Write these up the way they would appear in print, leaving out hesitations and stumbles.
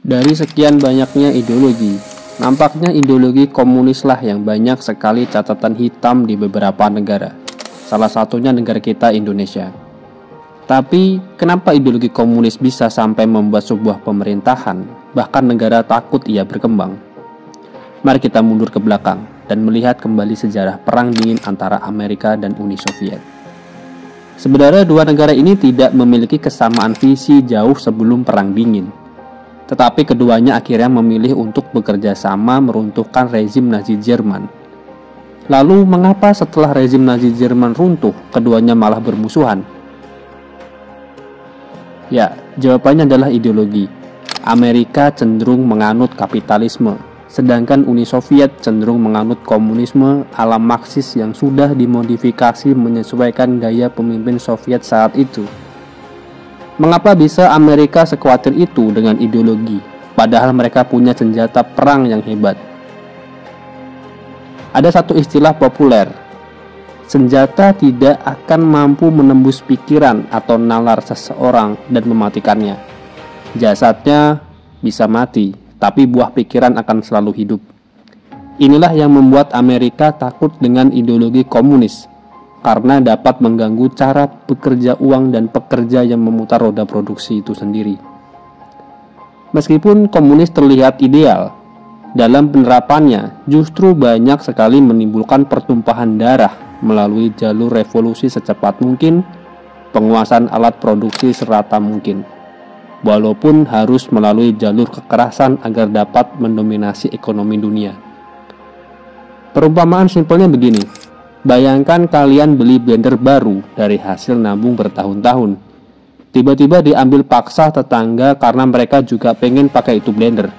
Dari sekian banyaknya ideologi, nampaknya ideologi komunislah yang banyak sekali catatan hitam di beberapa negara. Salah satunya negara kita, Indonesia. Tapi, kenapa ideologi komunis bisa sampai membuat sebuah pemerintahan, bahkan negara takut ia berkembang? Mari kita mundur ke belakang dan melihat kembali sejarah Perang Dingin antara Amerika dan Uni Soviet. Sebenarnya dua negara ini tidak memiliki kesamaan visi jauh sebelum Perang Dingin. Tetapi keduanya akhirnya memilih untuk bekerja sama meruntuhkan rezim Nazi Jerman. Lalu mengapa setelah rezim Nazi Jerman runtuh, keduanya malah bermusuhan? Ya, jawabannya adalah ideologi. Amerika cenderung menganut kapitalisme, sedangkan Uni Soviet cenderung menganut komunisme ala Marxis yang sudah dimodifikasi menyesuaikan gaya pemimpin Soviet saat itu. Mengapa bisa Amerika sekuatir itu dengan ideologi, padahal mereka punya senjata perang yang hebat? Ada satu istilah populer, senjata tidak akan mampu menembus pikiran atau nalar seseorang dan mematikannya. Jasadnya bisa mati, tapi buah pikiran akan selalu hidup. Inilah yang membuat Amerika takut dengan ideologi komunis, karena dapat mengganggu cara bekerja uang dan pekerja yang memutar roda produksi itu sendiri. Meskipun komunis terlihat ideal, dalam penerapannya justru banyak sekali menimbulkan pertumpahan darah melalui jalur revolusi secepat mungkin, penguasaan alat produksi serata mungkin, walaupun harus melalui jalur kekerasan agar dapat mendominasi ekonomi dunia. Perumpamaan simpelnya begini. Bayangkan kalian beli blender baru dari hasil nabung bertahun-tahun. Tiba-tiba diambil paksa tetangga karena mereka juga pengen pakai itu blender.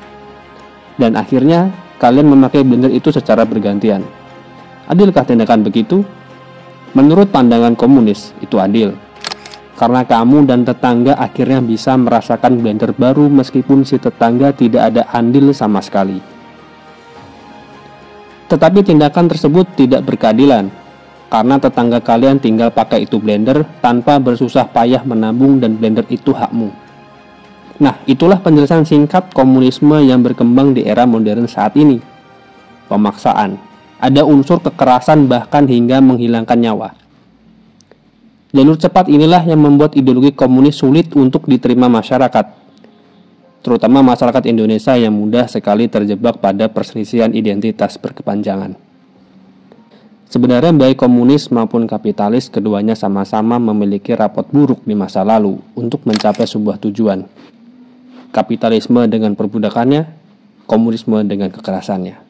Dan akhirnya kalian memakai blender itu secara bergantian. Adilkah tindakan begitu? Menurut pandangan komunis, itu adil. Karena kamu dan tetangga akhirnya bisa merasakan blender baru meskipun si tetangga tidak ada andil sama sekali. Tetapi tindakan tersebut tidak berkeadilan, karena tetangga kalian tinggal pakai itu blender tanpa bersusah payah menabung dan blender itu hakmu. Nah, itulah penjelasan singkat komunisme yang berkembang di era modern saat ini. Pemaksaan, ada unsur kekerasan bahkan hingga menghilangkan nyawa. Jalur cepat inilah yang membuat ideologi komunis sulit untuk diterima masyarakat, terutama masyarakat Indonesia yang mudah sekali terjebak pada perselisihan identitas berkepanjangan. Sebenarnya baik komunis maupun kapitalis keduanya sama-sama memiliki rapot buruk di masa lalu untuk mencapai sebuah tujuan. Kapitalisme dengan perbudakannya, komunisme dengan kekerasannya.